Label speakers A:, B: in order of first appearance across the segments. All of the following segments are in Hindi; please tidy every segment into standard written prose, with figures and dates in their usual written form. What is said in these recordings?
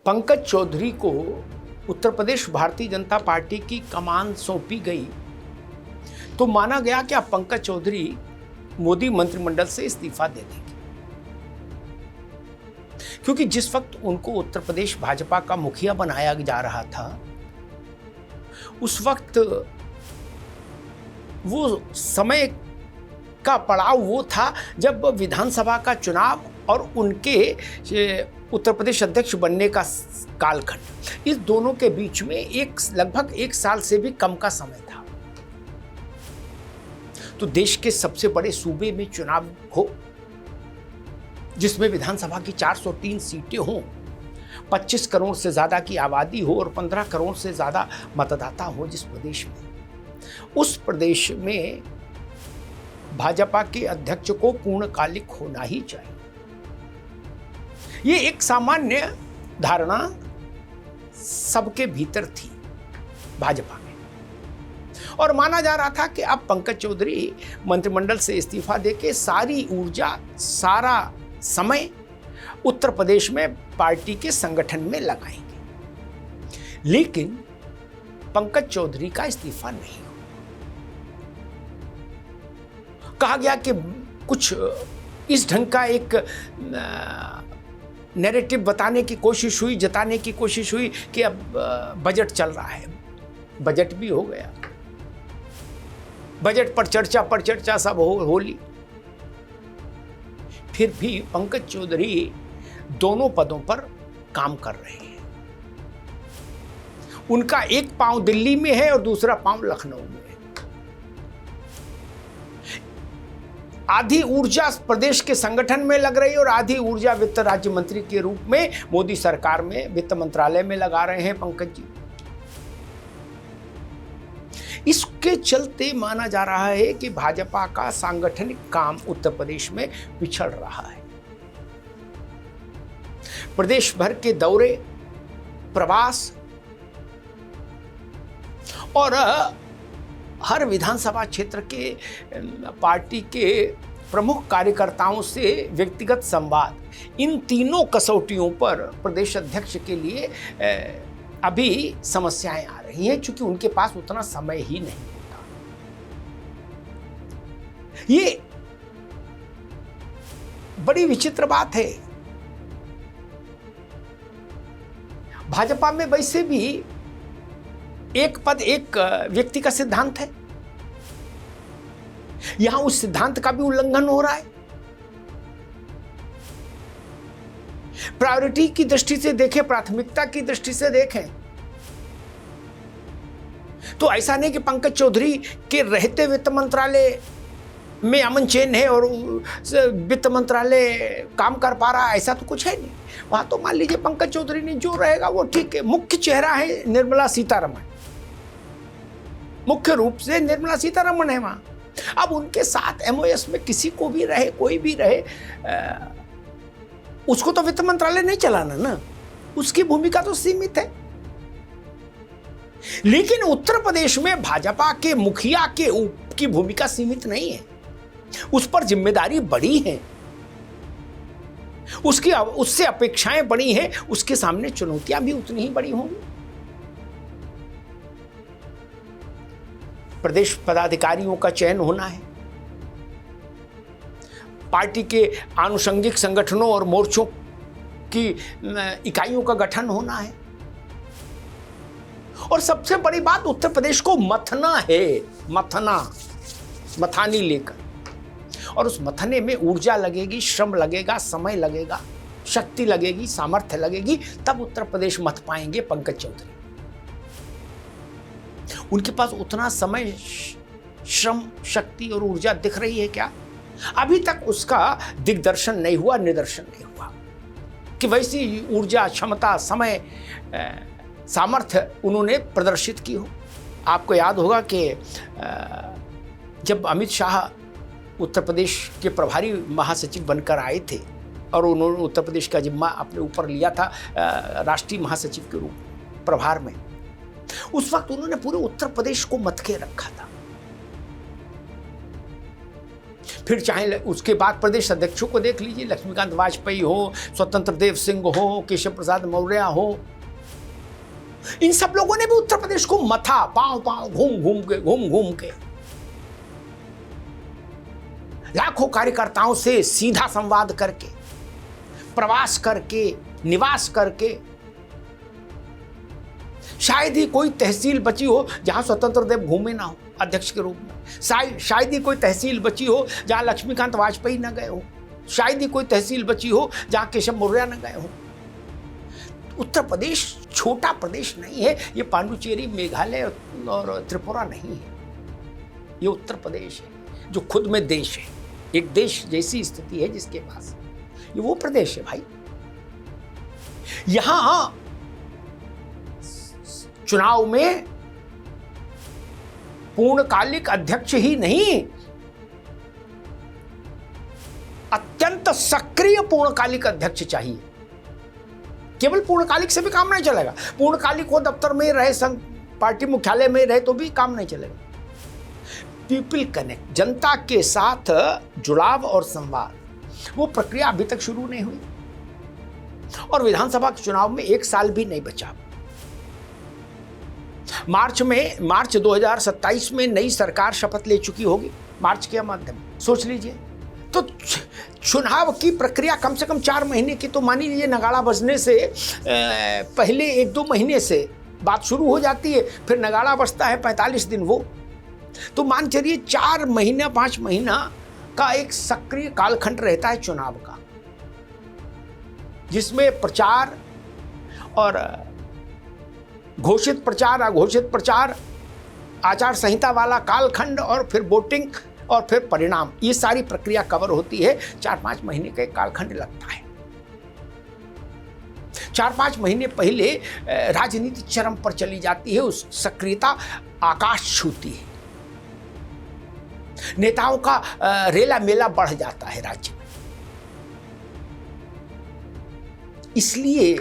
A: पंकज चौधरी को उत्तर प्रदेश भारतीय जनता पार्टी की कमान सौंपी गई तो माना गया कि अब पंकज चौधरी मोदी मंत्रिमंडल से इस्तीफा दे देंगे, क्योंकि जिस वक्त उनको उत्तर प्रदेश भाजपा का मुखिया बनाया जा रहा था उस वक्त वो समय का पड़ाव वो था जब विधानसभा का चुनाव और उनके उत्तर प्रदेश अध्यक्ष बनने का कालखंड, इस दोनों के बीच में लगभग एक साल से भी कम का समय था। तो देश के सबसे बड़े सूबे में चुनाव हो जिसमें विधानसभा की 403 सीटें हों, 25 करोड़ से ज्यादा की आबादी हो और 15 करोड़ से ज्यादा मतदाता हो जिस प्रदेश में, उस प्रदेश में भाजपा के अध्यक्ष को पूर्णकालिक होना ही चाहिए। ये एक सामान्य धारणा सबके भीतर थी भाजपा में, और माना जा रहा था कि अब पंकज चौधरी मंत्रिमंडल से इस्तीफा देके सारी ऊर्जा, सारा समय उत्तर प्रदेश में पार्टी के संगठन में लगाएंगे। लेकिन पंकज चौधरी का इस्तीफा नहीं हुआ। कहा गया कि कुछ इस ढंग का एक नैरेटिव बताने की कोशिश हुई, जताने की कोशिश हुई कि अब बजट चल रहा है। बजट भी हो गया, बजट पर चर्चा सब हो ली। फिर भी पंकज चौधरी दोनों पदों पर काम कर रहे हैं। उनका एक पांव दिल्ली में है और दूसरा पांव लखनऊ में है। आधी ऊर्जा प्रदेश के संगठन में लग रही है और आधी ऊर्जा वित्त राज्य मंत्री के रूप में मोदी सरकार में वित्त मंत्रालय में लगा रहे हैं पंकज जी। इसके चलते माना जा रहा है कि भाजपा का सांगठनिक काम उत्तर प्रदेश में पिछड़ रहा है। प्रदेश भर के दौरे, प्रवास और हर विधानसभा क्षेत्र के पार्टी के प्रमुख कार्यकर्ताओं से व्यक्तिगत संवाद, इन तीनों कसौटियों पर प्रदेश अध्यक्ष के लिए अभी समस्याएं आ रही हैं, क्योंकि उनके पास उतना समय ही नहीं होता। ये बड़ी विचित्र बात है। भाजपा में वैसे भी एक पद एक व्यक्ति का सिद्धांत है, यहां उस सिद्धांत का भी उल्लंघन हो रहा है। प्रायोरिटी की दृष्टि से देखें, प्राथमिकता की दृष्टि से देखें तो ऐसा नहीं कि पंकज चौधरी के रहते वित्त मंत्रालय में अमन चैन है और वित्त मंत्रालय काम कर पा रहा है, ऐसा तो कुछ है नहीं। वहां तो मान लीजिए पंकज चौधरी ने जो रहेगा वो ठीक है। मुख्य चेहरा है निर्मला सीतारमण, मुख्य रूप से निर्मला सीतारमण है वहां। अब उनके साथ एमओएस में किसी को भी रहे, कोई भी रहे, उसको तो वित्त मंत्रालय नहीं चलाना ना, उसकी भूमिका तो सीमित है। लेकिन उत्तर प्रदेश में भाजपा के मुखिया की भूमिका सीमित नहीं है, उस पर जिम्मेदारी बड़ी है, उससे अपेक्षाएं बड़ी हैं, उसके सामने चुनौतियां भी उतनी ही बड़ी होंगी। प्रदेश पदाधिकारियों का चयन होना है, पार्टी के आनुषंगिक संगठनों और मोर्चों की इकाइयों का गठन होना है, और सबसे बड़ी बात उत्तर प्रदेश को मथना है, मथानी लेकर। और उस मथने में ऊर्जा लगेगी, श्रम लगेगा, समय लगेगा, शक्ति लगेगी, सामर्थ्य लगेगी, तब उत्तर प्रदेश मथ पाएंगे पंकज चौधरी। उनके पास उतना समय, श्रम, शक्ति और ऊर्जा दिख रही है क्या? अभी तक उसका दिग्दर्शन नहीं हुआ, निदर्शन नहीं हुआ कि वैसी ऊर्जा, क्षमता, समय, सामर्थ्य उन्होंने प्रदर्शित की हो। आपको याद होगा कि जब अमित शाह उत्तर प्रदेश के प्रभारी महासचिव बनकर आए थे और उन्होंने उत्तर प्रदेश का जिम्मा अपने ऊपर लिया था राष्ट्रीय महासचिव के रूप प्रभार में, उस वक्त उन्होंने पूरे उत्तर प्रदेश को मथ के रखा था। फिर चाहे उसके बाद प्रदेश अध्यक्षों को देख लीजिए, लक्ष्मीकांत वाजपेयी हो, स्वतंत्र देव सिंह हो, केशव प्रसाद मौर्य हो, इन सब लोगों ने भी उत्तर प्रदेश को मथा, पांव पांव घूम घूम के लाखों कार्यकर्ताओं से सीधा संवाद करके, प्रवास करके, निवास करके। शायद ही कोई तहसील बची हो जहां स्वतंत्र देव घूमे ना हो अध्यक्ष के रूप में। शायद ही कोई तहसील बची हो जहां लक्ष्मीकांत वाजपेयी न गए हो। शायद ही कोई तहसील बची हो जहां केशव मौर्य न गए हो। उत्तर प्रदेश छोटा प्रदेश नहीं है, ये पांडुचेरी, मेघालय और त्रिपुरा नहीं है। ये उत्तर प्रदेश है जो खुद में देश है, एक देश जैसी स्थिति है जिसके पास। ये वो प्रदेश है भाई। यहां चुनाव में पूर्णकालिक अध्यक्ष ही नहीं, अत्यंत सक्रिय पूर्णकालिक अध्यक्ष चाहिए। केवल पूर्णकालिक से भी काम नहीं चलेगा। पूर्णकालिक वो दफ्तर में रहे, संघ पार्टी मुख्यालय में रहे तो भी काम नहीं चलेगा। पीपल कनेक्ट, जनता के साथ जुड़ाव और संवाद, वो प्रक्रिया अभी तक शुरू नहीं हुई। और विधानसभा के चुनाव में 1 साल भी नहीं बचा। मार्च 2027 में नई सरकार शपथ ले चुकी होगी, मार्च के माध्यम सोच लीजिए। तो चुनाव की प्रक्रिया कम से कम 4 महीने की तो मान लीजिए, नगाड़ा बजने से पहले 1-2 महीने से बात शुरू हो जाती है, फिर नगाड़ा बजता है 45 दिन वो, तो मान चलिए 4 महीना 5 महीना का एक सक्रिय कालखंड रहता है चुनाव का, जिसमें प्रचार और घोषित प्रचार, अघोषित प्रचार, आचार संहिता वाला कालखंड और फिर वोटिंग और फिर परिणाम, ये सारी प्रक्रिया कवर होती है। 4-5 महीने का एक कालखंड लगता है। 4-5 महीने पहले राजनीति चरम पर चली जाती है, उस सक्रियता आकाश छूती है, नेताओं का रेला मेला बढ़ जाता है राज्य में। इसलिए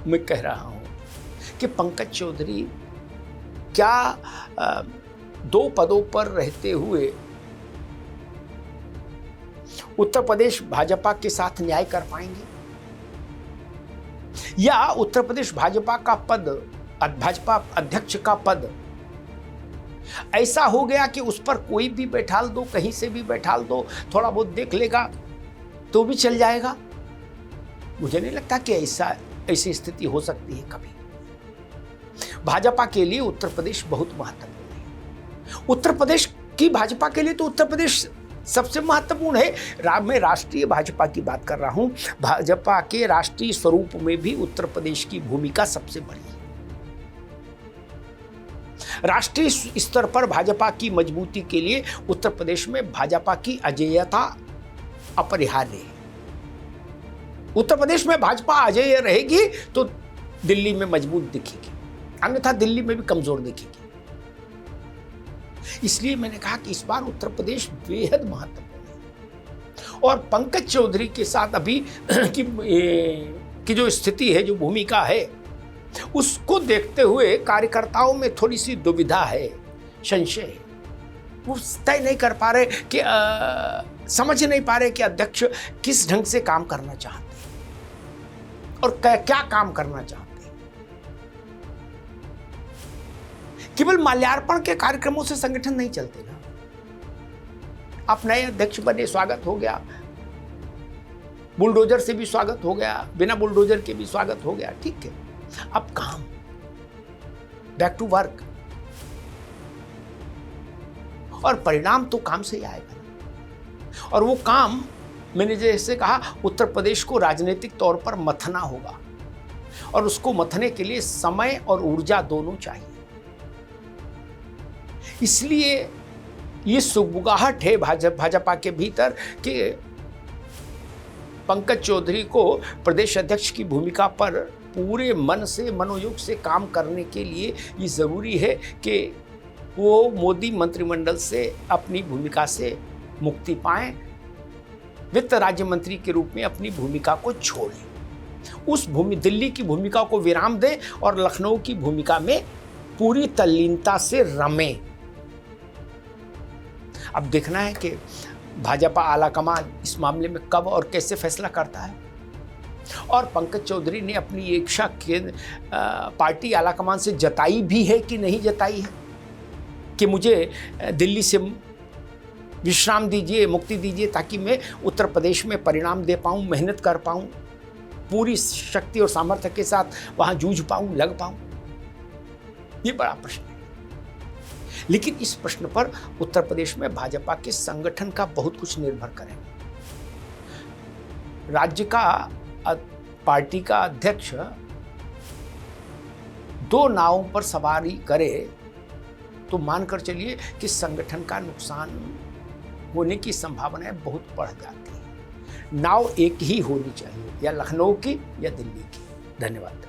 A: मैं कह रहा हूं कि पंकज चौधरी क्या 2 पदों पर रहते हुए उत्तर प्रदेश भाजपा के साथ न्याय कर पाएंगे, या उत्तर प्रदेश भाजपा का पद, भाजपा अध्यक्ष का पद ऐसा हो गया कि उस पर कोई भी बैठाल दो, कहीं से भी बैठाल दो, थोड़ा बहुत देख लेगा तो भी चल जाएगा। मुझे नहीं लगता कि ऐसी स्थिति हो सकती है कभी। भाजपा के लिए उत्तर प्रदेश बहुत महत्वपूर्ण है। उत्तर प्रदेश की भाजपा के लिए तो उत्तर प्रदेश सबसे महत्वपूर्ण है। मैं राष्ट्रीय भाजपा की बात कर रहा हूं। भाजपा के राष्ट्रीय स्वरूप में भी उत्तर प्रदेश की भूमिका सबसे बड़ी है। राष्ट्रीय स्तर पर भाजपा की मजबूती के लिए उत्तर प्रदेश में भाजपा की अजेयता अपरिहार्य है। उत्तर प्रदेश में भाजपा अजेय रहेगी तो दिल्ली में मजबूत दिखेगी, अन्यथा दिल्ली में भी कमजोर दिखेगी। इसलिए मैंने कहा कि इस बार उत्तर प्रदेश बेहद महत्वपूर्ण है। और पंकज चौधरी के साथ अभी की जो स्थिति है, जो भूमिका है, उसको देखते हुए कार्यकर्ताओं में थोड़ी सी दुविधा है, संशय है। वो तय नहीं कर पा रहे कि समझ नहीं पा रहे कि अध्यक्ष किस ढंग से काम करना चाहते हैं और क्या काम करना चाहते हैं। केवल माल्यार्पण के कार्यक्रमों से संगठन नहीं चलते ना। आप नए अध्यक्ष बने, स्वागत हो गया, बुलडोजर से भी स्वागत हो गया, बिना बुलडोजर के भी स्वागत हो गया, ठीक है। अब काम, बैक टू वर्क, और परिणाम तो काम से ही आएगा। और वो काम, मैंने जैसे कहा, उत्तर प्रदेश को राजनीतिक तौर पर मथना होगा, और उसको मथने के लिए समय और ऊर्जा दोनों चाहिए। इसलिए ये सुगबुगाहट है भाजपा के भीतर कि पंकज चौधरी को प्रदेश अध्यक्ष की भूमिका पर पूरे मन से, मनोयोग से काम करने के लिए ये ज़रूरी है कि वो मोदी मंत्रिमंडल से अपनी भूमिका से मुक्ति पाएं, वित्त राज्य मंत्री के रूप में अपनी भूमिका को छोड़ें, दिल्ली की भूमिका को विराम दें और लखनऊ की भूमिका में पूरी तल्लीनता से रमें। अब देखना है कि भाजपा आलाकमान इस मामले में कब और कैसे फैसला करता है। और पंकज चौधरी ने अपनी इच्छा पार्टी आलाकमान से जताई भी है कि नहीं जताई है कि मुझे दिल्ली से विश्राम दीजिए, मुक्ति दीजिए, ताकि मैं उत्तर प्रदेश में परिणाम दे पाऊँ, मेहनत कर पाऊँ, पूरी शक्ति और सामर्थ्य के साथ वहाँ जूझ पाऊँ, लग पाऊँ। ये बड़ा प्रश्न है। लेकिन इस प्रश्न पर उत्तर प्रदेश में भाजपा के संगठन का बहुत कुछ निर्भर करेगा। राज्य का पार्टी का अध्यक्ष दो नावों पर सवारी करे तो मानकर चलिए कि संगठन का नुकसान होने की संभावनाएं बहुत बढ़ जाती है। नाव एक ही होनी चाहिए, या लखनऊ की या दिल्ली की। धन्यवाद।